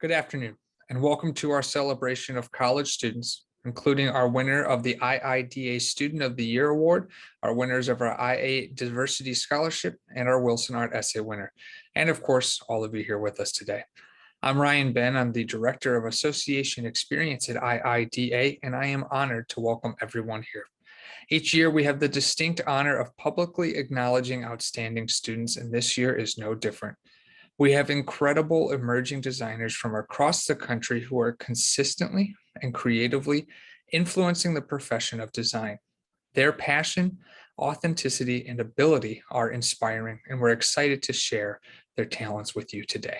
Good afternoon, and welcome to our celebration of college students, including our winner of the IIDA Student of the Year Award, our winners of our IA Diversity Scholarship, and our Wilson Art Essay winner, and of course, all of you here with us today. I'm Ryan Ben. I'm the Director of Association Experience at IIDA, and I am honored to welcome everyone here. Each year, we have the distinct honor of publicly acknowledging outstanding students, and this year is no different. We have incredible emerging designers from across the country who are consistently and creatively influencing the profession of design. Their passion, authenticity, and ability are inspiring, and we're excited to share their talents with you today.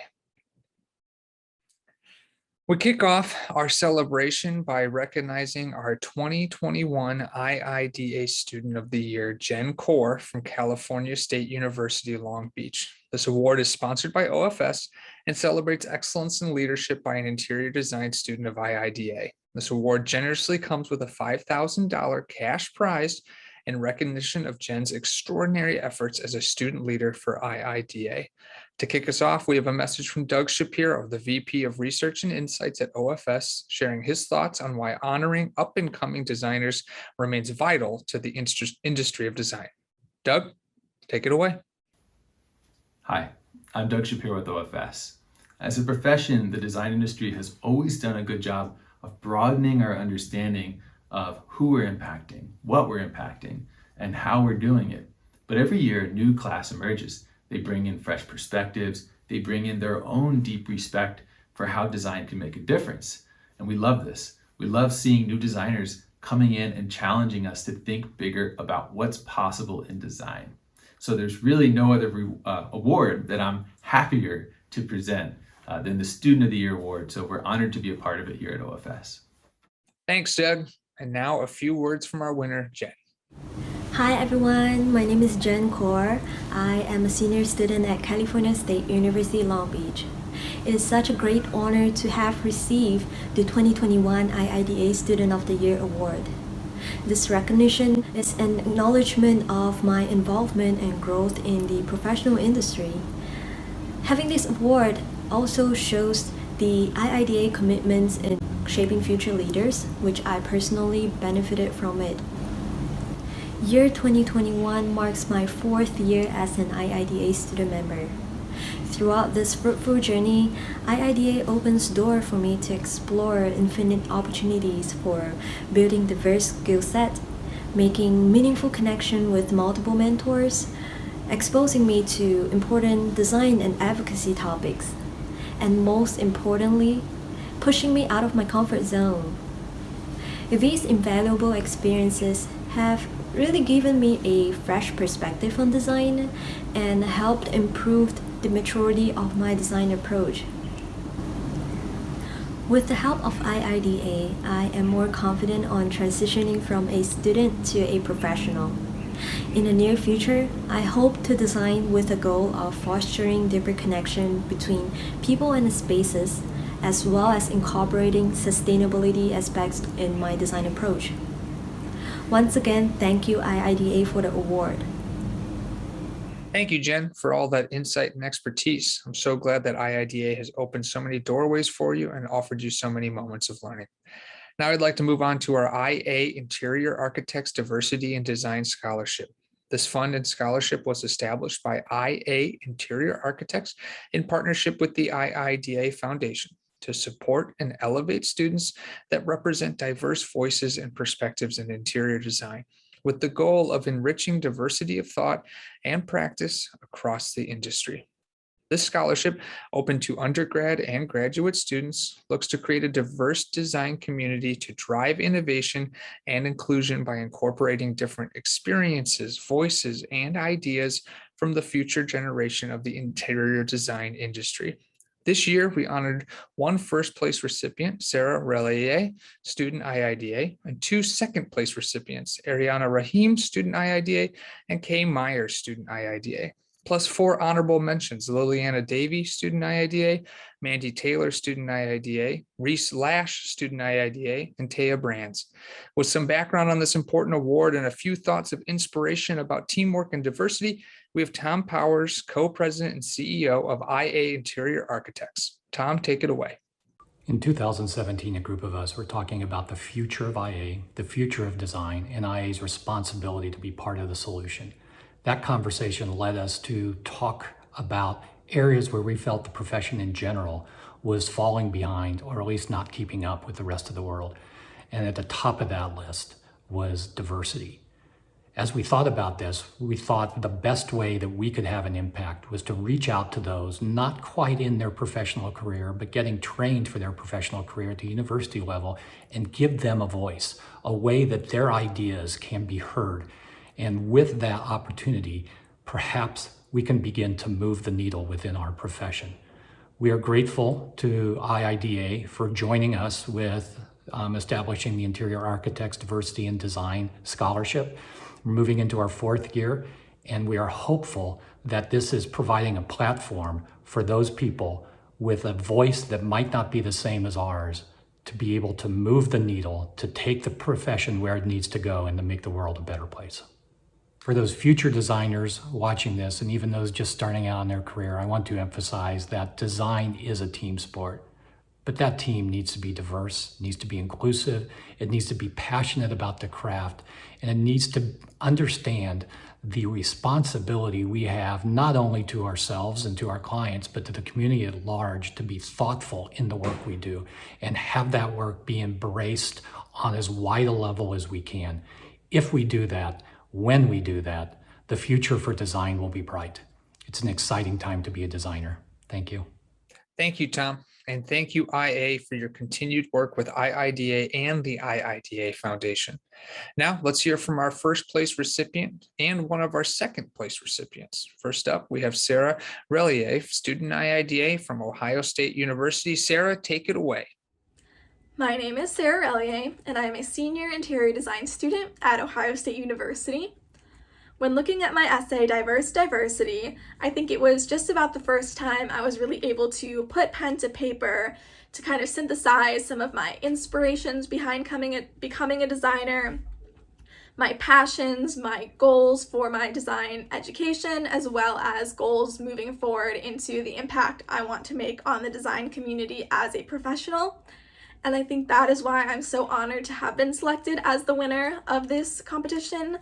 We kick off our celebration by recognizing our 2021 IIDA Student of the Year, Jen Kaur from California State University, Long Beach. This award is sponsored by OFS and celebrates excellence in leadership by an interior design student of IIDA. This award generously comes with a $5,000 cash prize in recognition of Jen's extraordinary efforts as a student leader for IIDA. To kick us off, we have a message from Doug Shapiro, the VP of Research and Insights at OFS, sharing his thoughts on why honoring up-and-coming designers remains vital to the industry of design. Doug, take it away. Hi, I'm Doug Shapiro with OFS. As a profession, the design industry has always done a good job of broadening our understanding of who we're impacting, what we're impacting, and how we're doing it. But every year, a new class emerges. They bring in fresh perspectives. They bring in their own deep respect for how design can make a difference. And we love this. We love seeing new designers coming in and challenging us to think bigger about what's possible in design. So there's really no other award that I'm happier to present than the Student of the Year Award. So we're honored to be a part of it here at OFS. Thanks, Doug. And now a few words from our winner, Jen. Hi everyone, my name is Jen Kaur. I am a senior student at California State University, Long Beach. It is such a great honor to have received the 2021 IIDA Student of the Year Award. This recognition is an acknowledgement of my involvement and growth in the professional industry. Having this award also shows the IIDA commitments in shaping future leaders, which I personally benefited from it. Year 2021 marks my 4th year as an IIDA student member. Throughout this fruitful journey, IIDA opens doors for me to explore infinite opportunities for building diverse skill set, making meaningful connection with multiple mentors, exposing me to important design and advocacy topics, and most importantly, pushing me out of my comfort zone. These invaluable experiences have really given me a fresh perspective on design and helped improve the maturity of my design approach. With the help of IIDA, I am more confident on transitioning from a student to a professional. In the near future, I hope to design with the goal of fostering deeper connection between people and spaces, as well as incorporating sustainability aspects in my design approach. Once again, thank you IIDA for the award. Thank you, Jen, for all that insight and expertise. I'm so glad that IIDA has opened so many doorways for you and offered you so many moments of learning. Now I'd like to move on to our IA Interior Architects Diversity and Design Scholarship. This fund and scholarship was established by IA Interior Architects in partnership with the IIDA Foundation to support and elevate students that represent diverse voices and perspectives in interior design, with the goal of enriching diversity of thought and practice across the industry. This scholarship, open to undergrad and graduate students, looks to create a diverse design community to drive innovation and inclusion by incorporating different experiences, voices, and ideas from the future generation of the interior design industry. This year, we honored one first-place recipient, Sarah Relier, student IIDA, and two second-place recipients, Ariana Rahim, student IIDA, and Kay Myers, student IIDA, plus 4 honorable mentions, Liliana Davey, student IIDA, Mandy Taylor, student IIDA, Reese Lash, student IIDA, and Taya Brands. With some background on this important award and a few thoughts of inspiration about teamwork and diversity, we have Tom Powers, co-president and CEO of IA Interior Architects. Tom, take it away. In 2017, a group of us were talking about the future of IA, the future of design, and IA's responsibility to be part of the solution. That conversation led us to talk about areas where we felt the profession in general was falling behind, or at least not keeping up with the rest of the world. And at the top of that list was diversity. As we thought about this, we thought the best way that we could have an impact was to reach out to those not quite in their professional career, but getting trained for their professional career at the university level, and give them a voice, a way that their ideas can be heard. And with that opportunity, perhaps we can begin to move the needle within our profession. We are grateful to IIDA for joining us with establishing the Interior Architects Diversity and Design Scholarship. We're moving into our 4th year, and we are hopeful that this is providing a platform for those people with a voice that might not be the same as ours to be able to move the needle, to take the profession where it needs to go, and to make the world a better place. For those future designers watching this, and even those just starting out in their career, I want to emphasize that design is a team sport. But that team needs to be diverse, needs to be inclusive, it needs to be passionate about the craft, and it needs to understand the responsibility we have not only to ourselves and to our clients, but to the community at large, to be thoughtful in the work we do and have that work be embraced on as wide a level as we can. If we do that, when we do that, the future for design will be bright. It's an exciting time to be a designer. Thank you. Thank you, Tom. And thank you, IA, for your continued work with IIDA and the IIDA Foundation. Now, let's hear from our first place recipient and one of our second place recipients. First up, we have Sarah Relier, student IIDA from Ohio State University. Sarah, take it away. My name is Sarah Relier, and I am a senior interior design student at Ohio State University. When looking at my essay, Diverse Diversity, I think it was just about the first time I was really able to put pen to paper to kind of synthesize some of my inspirations behind becoming a designer, my passions, my goals for my design education, as well as goals moving forward into the impact I want to make on the design community as a professional. And I think that is why I'm so honored to have been selected as the winner of this competition.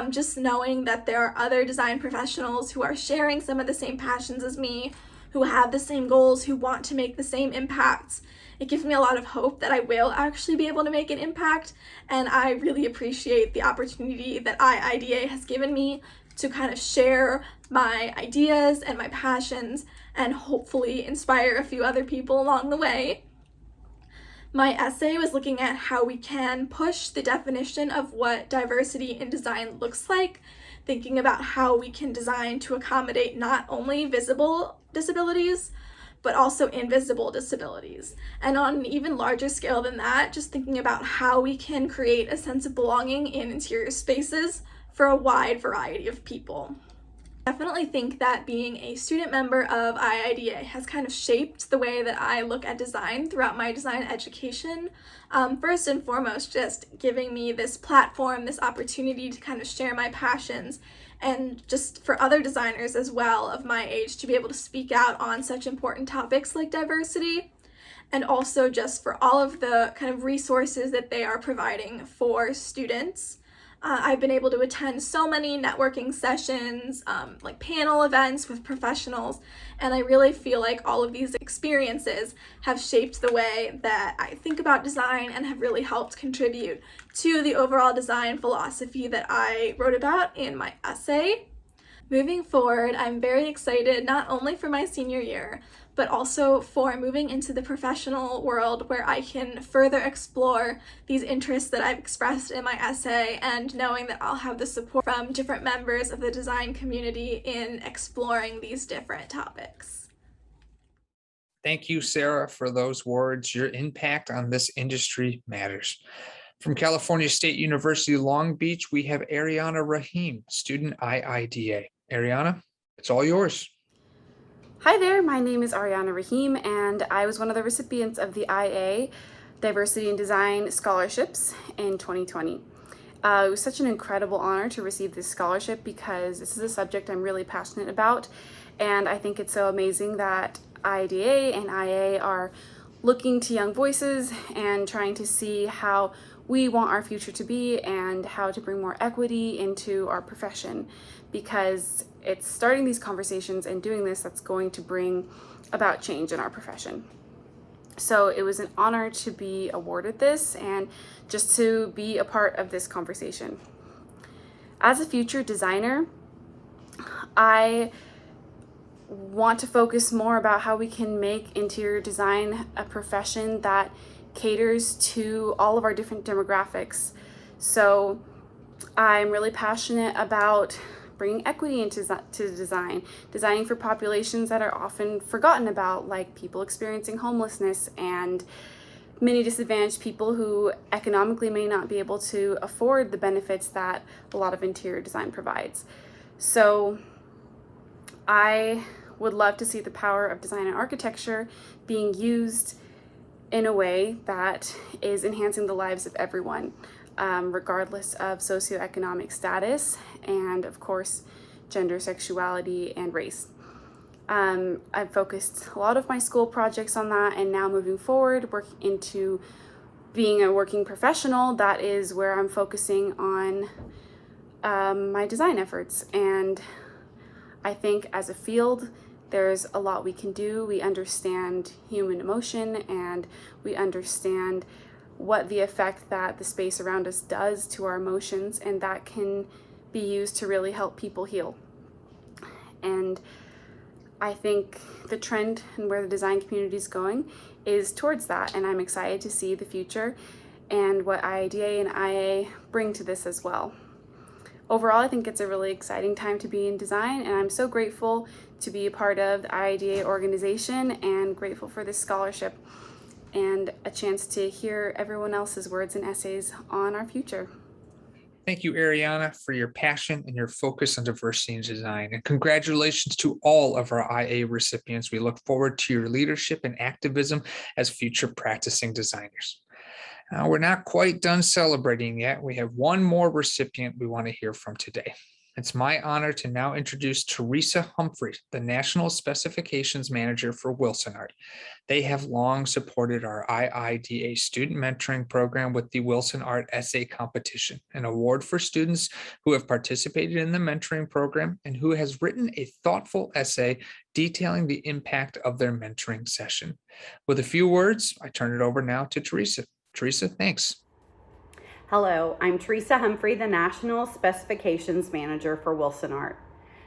Just knowing that there are other design professionals who are sharing some of the same passions as me, who have the same goals, who want to make the same impacts. It gives me a lot of hope that I will actually be able to make an impact, and I really appreciate the opportunity that IIDA has given me to kind of share my ideas and my passions and hopefully inspire a few other people along the way. My essay was looking at how we can push the definition of what diversity in design looks like, thinking about how we can design to accommodate not only visible disabilities, but also invisible disabilities. And on an even larger scale than that, just thinking about how we can create a sense of belonging in interior spaces for a wide variety of people. I definitely think that being a student member of IIDA has kind of shaped the way that I look at design throughout my design education. First and foremost, just giving me this platform, this opportunity to kind of share my passions, and just for other designers as well of my age to be able to speak out on such important topics like diversity, and also just for all of the kind of resources that they are providing for students. I've been able to attend so many networking sessions, like panel events with professionals, and I really feel like all of these experiences have shaped the way that I think about design and have really helped contribute to the overall design philosophy that I wrote about in my essay. Moving forward, I'm very excited not only for my senior year, but also for moving into the professional world where I can further explore these interests that I've expressed in my essay, and knowing that I'll have the support from different members of the design community in exploring these different topics. Thank you, Sarah, for those words. Your impact on this industry matters. From California State University, Long Beach, we have Ariana Rahim, student IIDA. Ariana, it's all yours. Hi there, my name is Ariana Rahim, and I was one of the recipients of the IA Diversity in Design Scholarships in 2020. It was such an incredible honor to receive this scholarship because this is a subject I'm really passionate about, and I think it's so amazing that IDA and IA are looking to young voices and trying to see how we want our future to be and how to bring more equity into our profession, because it's starting these conversations and doing this that's going to bring about change in our profession. So it was an honor to be awarded this and just to be a part of this conversation. As a future designer, I want to focus more about how we can make interior design a profession that caters to all of our different demographics. So I'm really passionate about bringing equity into design, designing for populations that are often forgotten about, like people experiencing homelessness and many disadvantaged people who economically may not be able to afford the benefits that a lot of interior design provides. So I would love to see the power of design and architecture being used in a way that is enhancing the lives of everyone, regardless of socioeconomic status and, of course, gender, sexuality, and race. I've focused a lot of my school projects on that, and now moving forward, working into being a working professional, that is where I'm focusing on my design efforts. And I think as a field, there's a lot we can do. We understand human emotion, and we understand what the effect that the space around us does to our emotions, and that can be used to really help people heal. And I think the trend and where the design community is going is towards that, and I'm excited to see the future and what IIDA and IA bring to this as well. Overall, I think it's a really exciting time to be in design, and I'm so grateful to be a part of the IIDA organization and grateful for this scholarship and a chance to hear everyone else's words and essays on our future. Thank you, Ariana, for your passion and your focus on diversity in design. And congratulations to all of our IA recipients. We look forward to your leadership and activism as future practicing designers. Now, we're not quite done celebrating yet. We have one more recipient we want to hear from today. It's my honor to now introduce Teresa Humphrey, the National Specifications Manager for Wilson Art. They have long supported our IIDA student mentoring program with the Wilson Art Essay Competition, an award for students who have participated in the mentoring program and who has written a thoughtful essay detailing the impact of their mentoring session. With a few words, I turn it over now to Teresa. Teresa, thanks. Hello, I'm Teresa Humphrey, the National Specifications Manager for Wilson Art.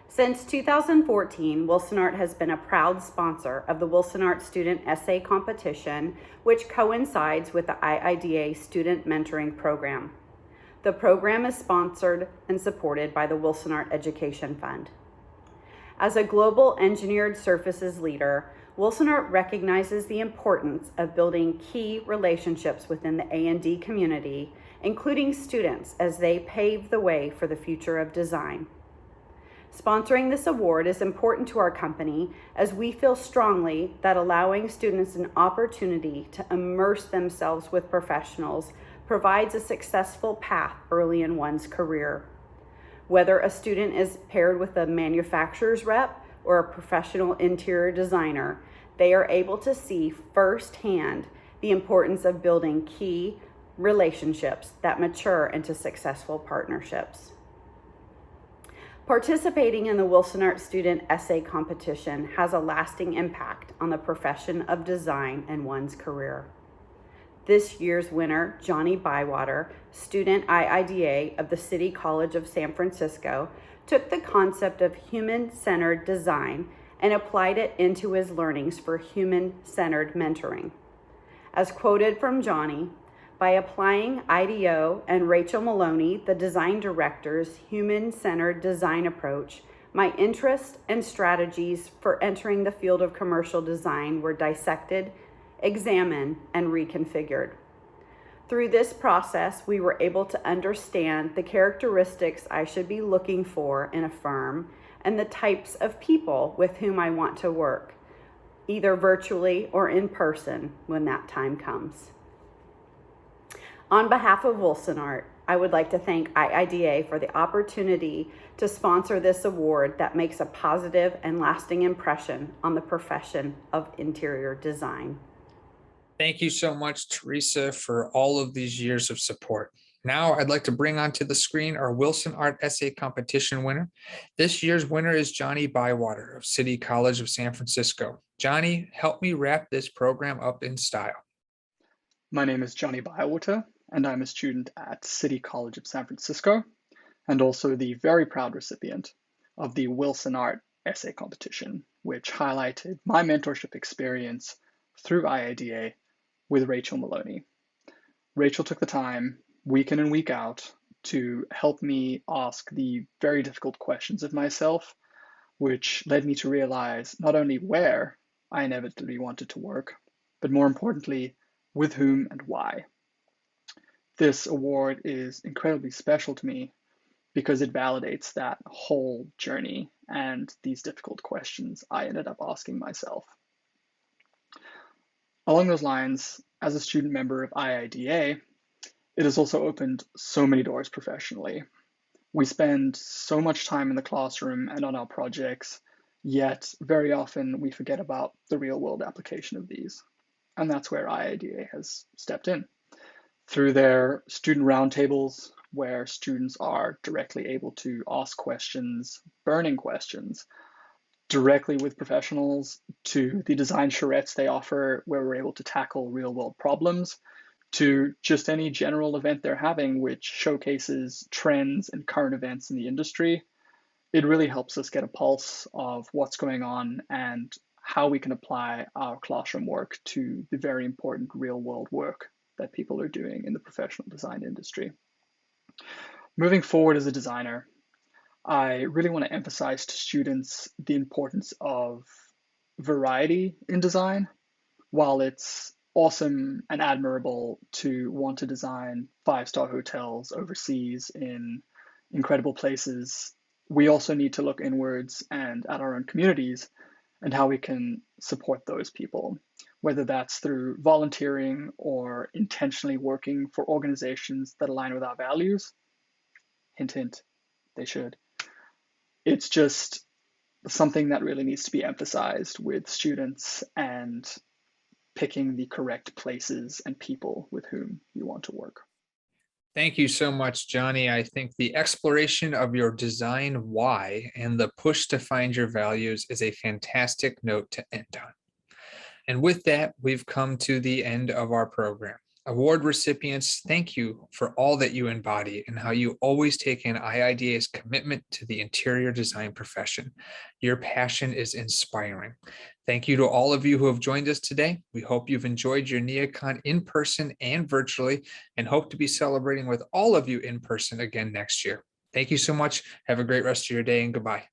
Since 2014, Wilson Art has been a proud sponsor of the Wilson Art Student Essay Competition, which coincides with the IIDA Student Mentoring Program. The program is sponsored and supported by the Wilson Art Education Fund. As a global engineered surfaces leader, Wilson Art recognizes the importance of building key relationships within the A&D community, including students, as they pave the way for the future of design. Sponsoring this award is important to our company, as we feel strongly that allowing students an opportunity to immerse themselves with professionals provides a successful path early in one's career. Whether a student is paired with a manufacturer's rep or a professional interior designer, they are able to see firsthand the importance of building key relationships that mature into successful partnerships. Participating in the Wilson Art Student Essay Competition has a lasting impact on the profession of design and one's career. This year's winner, Johnny Bywater, student IIDA of the City College of San Francisco, took the concept of human-centered design and applied it into his learnings for human-centered mentoring. As quoted from Johnny, by applying IDO and Rachel Maloney, the design director's human-centered design approach, my interest and strategies for entering the field of commercial design were dissected, examined, and reconfigured. Through this process, we were able to understand the characteristics I should be looking for in a firm and the types of people with whom I want to work, either virtually or in person when that time comes. On behalf of Wilson Art, I would like to thank IIDA for the opportunity to sponsor this award that makes a positive and lasting impression on the profession of interior design. Thank you so much, Teresa, for all of these years of support. Now I'd like to bring onto the screen our Wilson Art Essay Competition winner. This year's winner is Johnny Bywater of City College of San Francisco. Johnny, help me wrap this program up in style. My name is Johnny Bywater, and I'm a student at City College of San Francisco, and also the very proud recipient of the Wilson Art Essay Competition, which highlighted my mentorship experience through IIDA with Rachel Maloney. Rachel took the time, week in and week out, to help me ask the very difficult questions of myself, which led me to realize not only where I inevitably wanted to work, but more importantly, with whom and why. This award is incredibly special to me because it validates that whole journey and these difficult questions I ended up asking myself. Along those lines, as a student member of IIDA, it has also opened so many doors professionally. We spend so much time in the classroom and on our projects, yet very often we forget about the real world application of these. And that's where IIDA has stepped in. Through their student roundtables, where students are directly able to ask questions, burning questions, directly with professionals, to the design charrettes they offer, where we're able to tackle real world problems, to just any general event they're having, which showcases trends and current events in the industry. It really helps us get a pulse of what's going on and how we can apply our classroom work to the very important real world work that people are doing in the professional design industry. Moving forward as a designer, I really want to emphasize to students the importance of variety in design. While it's awesome and admirable to want to design 5-star hotels overseas in incredible places, we also need to look inwards and at our own communities and how we can support those people, whether that's through volunteering or intentionally working for organizations that align with our values. Hint, hint, they should. It's just something that really needs to be emphasized with students and picking the correct places and people with whom you want to work. Thank you so much, Johnny. I think the exploration of your design why and the push to find your values is a fantastic note to end on. And with that, we've come to the end of our program. Award recipients, thank you for all that you embody and how you always take in IIDA's commitment to the interior design profession. Your passion is inspiring. Thank you to all of you who have joined us today. We hope you've enjoyed your NeoCon in person and virtually, and hope to be celebrating with all of you in person again next year. Thank you so much. Have a great rest of your day and goodbye.